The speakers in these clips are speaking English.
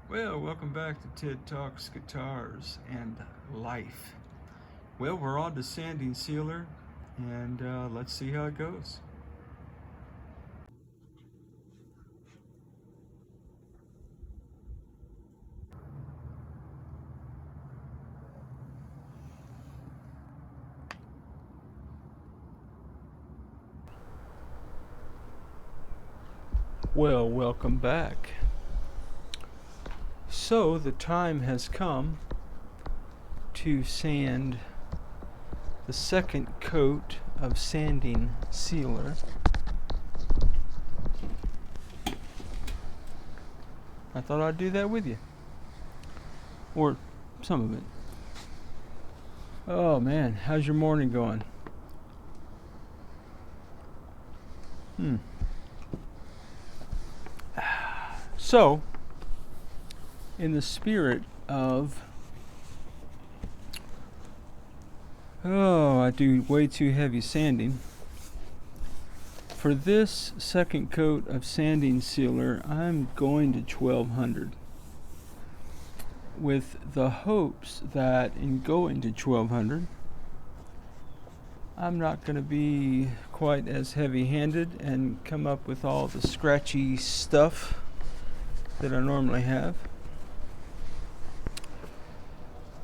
Well, welcome back to Ted Talks Guitars and Life. Well, we're on to sanding sealer, and let's see how it goes. Well, welcome back. So the time has come to sand the second coat of sanding sealer. I thought I'd do that with you, or some of it. Oh man, how's your morning going? So, in the spirit of, I do way too heavy sanding. For this second coat of sanding sealer, I'm going to 1200, with the hopes that in going to 1200, I'm not going to be quite as heavy-handed and come up with all the scratchy stuff that I normally have.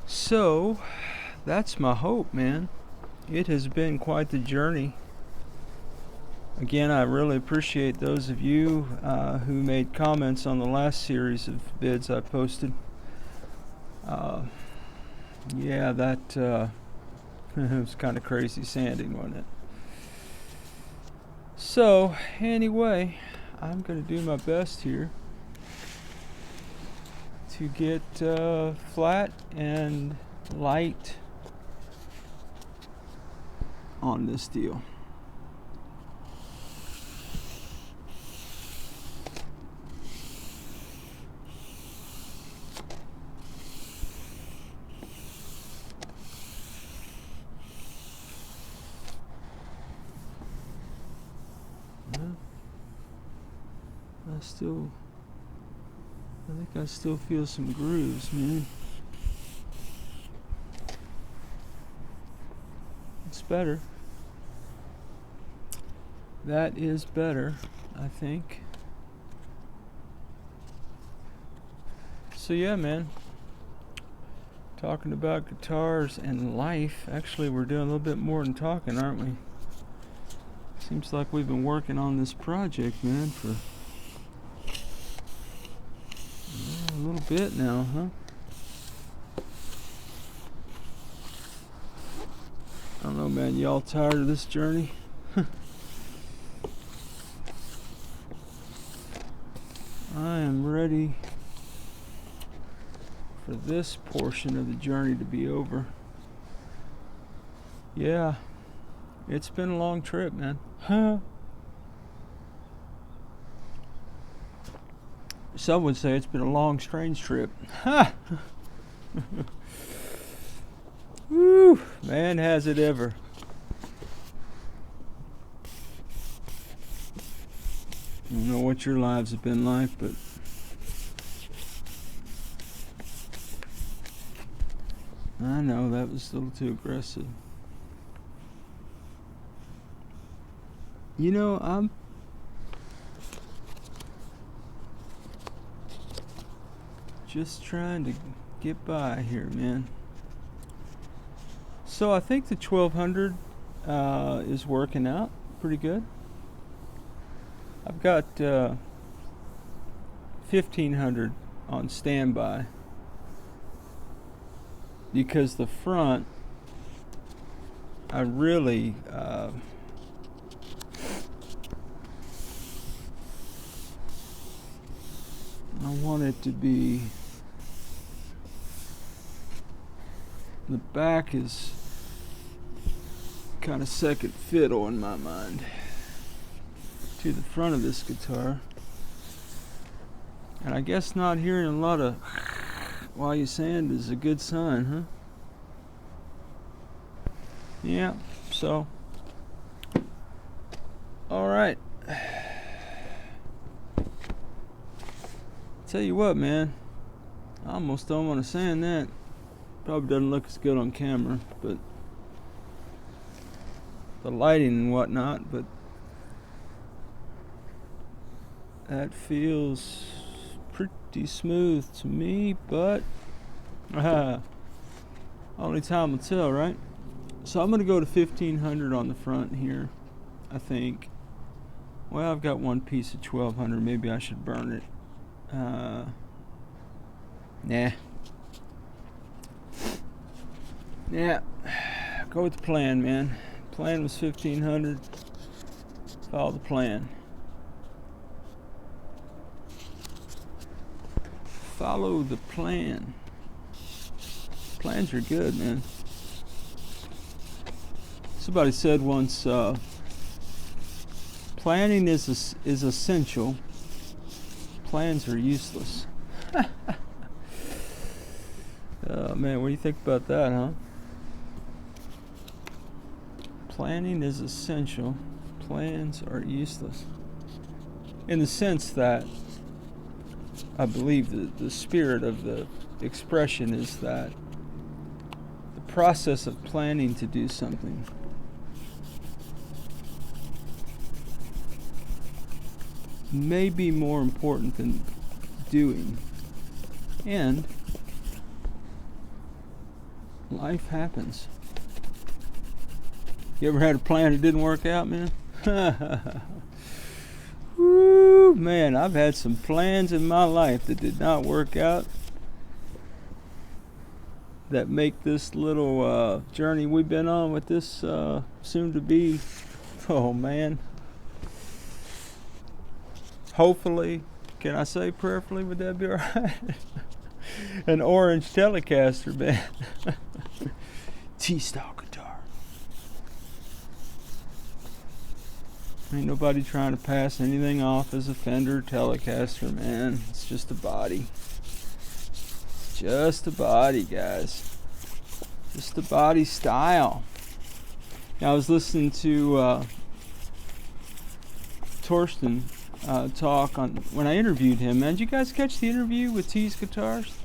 So, that's my hope, man. It has been quite the journey. Again, I really appreciate those of you who made comments on the last series of bids I posted. Yeah, that it was kind of crazy sanding, wasn't it? So, anyway, I'm going to do my best here to get flat and light on this deal. I think I still feel some grooves, man. It's better. That is better, I think. So yeah, man. Talking about guitars and life. Actually, we're doing a little bit more than talking, aren't we? Seems like we've been working on this project, man, for a little bit now, huh? I don't know, man. Y'all tired of this journey? I am ready for this portion of the journey to be over. Yeah, it's been a long trip, man. Huh? Some would say it's been a long, strange trip. Ha! Woo! Man, has it ever. I don't know what your lives have been like, but I know that was a little too aggressive. You know, I'm just trying to get by here, man. So I think the 1200 is working out pretty good. I've got 1500 on standby because the front, I really I want it to be, the back is kind of second fiddle in my mind to the front of this guitar. And I guess not hearing a lot of while you sand is a good sign, huh? Yeah, so alright. Tell you what, man, I almost don't want to sand that. Probably doesn't look as good on camera, but the lighting and whatnot, but that feels pretty smooth to me, but only time will tell, right? So I'm going to go to 1500 on the front here, I think. Well, I've got one piece of 1200. Maybe I should burn it. Nah. Yeah. Go with the plan, man. Plan was 1500. Follow the plan. Follow the plan. Plans are good, man. Somebody said once, planning is essential. Plans are useless. Oh man, what do you think about that, huh? Planning is essential. Plans are useless. In the sense that I believe the spirit of the expression is that the process of planning to do something may be more important than doing. And life happens. You ever had a plan that didn't work out, man? Woo, man, I've had some plans in my life that did not work out, that make this little journey we've been on with this soon to be, oh man, hopefully, can I say prayerfully, would that be alright? An orange Telecaster, man. Tease style guitar. Ain't nobody trying to pass anything off as a Fender Telecaster, man. It's just a body. Just a body, guys. Just a body style. Now, I was listening to Torsten talk on when I interviewed him. Man, did you guys catch the interview with Tease guitars?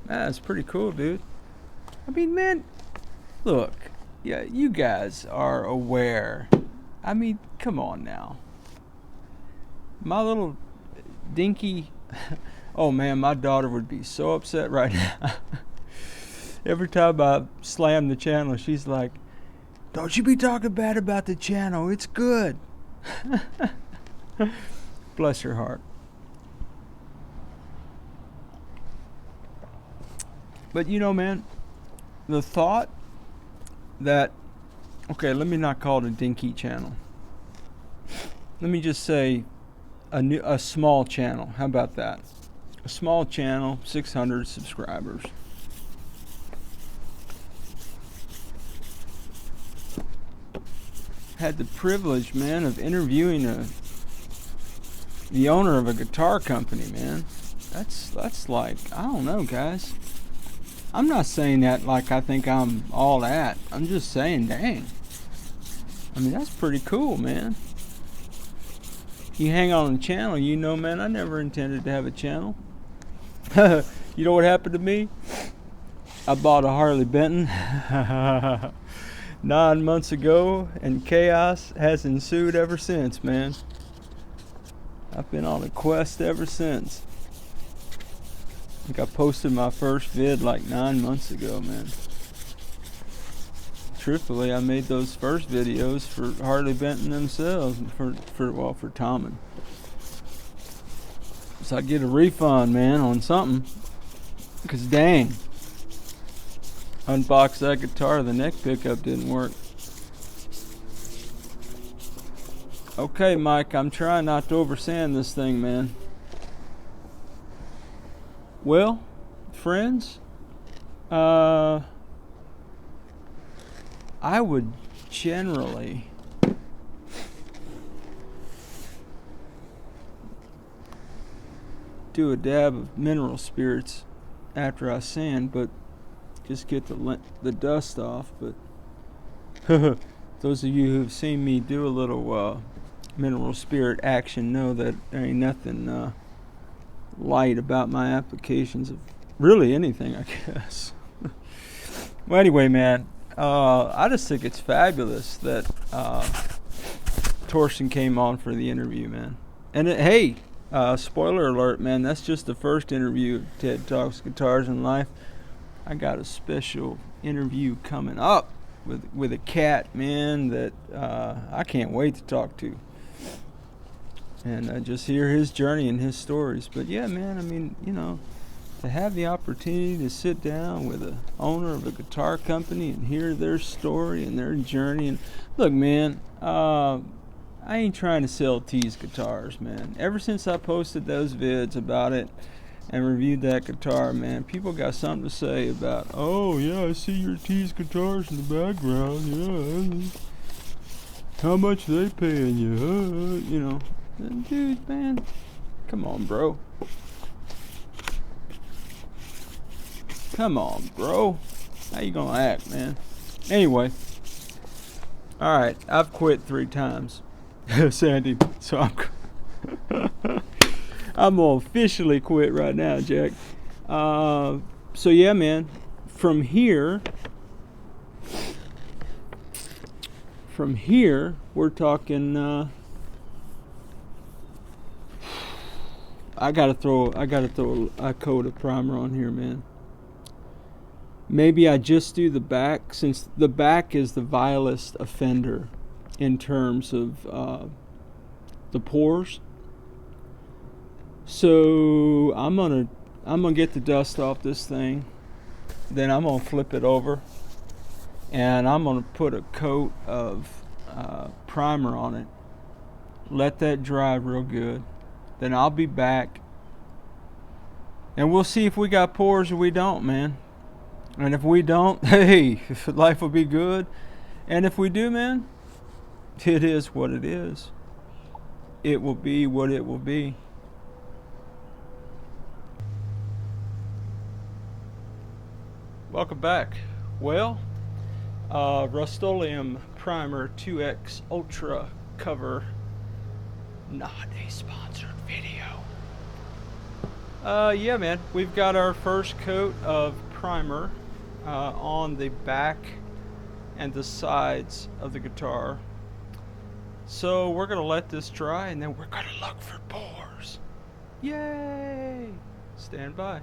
Man, it's pretty cool, dude. I mean, man, look, yeah, you guys are aware. I mean, come on now. My little dinky. Oh man, my daughter would be so upset right now. Every time I slam the channel, she's like, "Don't you be talking bad about the channel. It's good." Bless her heart. But you know, man, the thought that, okay, let me not call it a dinky channel. Let me just say a small channel. How about that? A small channel, 600 subscribers. Had the privilege, man, of interviewing the owner of a guitar company, man. That's like, I don't know, guys. I'm not saying that like I think I'm all that. I'm just saying, dang. I mean, that's pretty cool, man. You hang on the channel, you know, man, I never intended to have a channel. You know what happened to me? I bought a Harley Benton 9 months ago, and chaos has ensued ever since, man. I've been on a quest ever since. I think I posted my first vid like 9 months ago, man. Truthfully, I made those first videos for Harley Benton themselves, for Tommen. So I get a refund, man, on something. Cause dang, unboxed that guitar, the neck pickup didn't work. Okay, Mike, I'm trying not to oversand this thing, man. Well, friends, I would generally do a dab of mineral spirits after I sand, but just get the dust off. But those of you who've seen me do a little mineral spirit action know that there ain't nothing light about my applications of really anything, I guess. Well, anyway, man, I just think it's fabulous that Torsten came on for the interview, man. And hey, spoiler alert, man, that's just the first interview of Ted Talks Guitars in Life. I got a special interview coming up with a cat, man, that I can't wait to talk to. And just hear his journey and his stories. But yeah, man, I mean, you know, to have the opportunity to sit down with the owner of a guitar company and hear their story and their journey. And look, man, I ain't trying to sell Tease guitars, man. Ever since I posted those vids about it and reviewed that guitar, man, people got something to say about, oh yeah, I see your Tease guitars in the background, yeah. How much they paying you? You know, dude, man, come on, bro. Come on, bro. How you gonna act, man? Anyway, all right, I've quit 3 times, Sandy. So I'm gonna officially quit right now, Jack. So yeah, man. From here, we're talking. I gotta throw a coat of primer on here, man. Maybe I just do the back, since the back is the vilest offender in terms of the pores. So I'm gonna get the dust off this thing, then I'm gonna flip it over, and I'm gonna put a coat of primer on it. Let that dry real good. Then I'll be back, and we'll see if we got pores or we don't, man. And if we don't, hey, life will be good. And if we do, man, it is what it is. It will be what it will be. Welcome back. Well, Rust-Oleum Primer 2X Ultra cover. Not a sponsored video. Yeah, man, we've got our first coat of primer on the back and the sides of the guitar. So we're gonna let this dry, and then we're gonna look for pores. Yay! Stand by.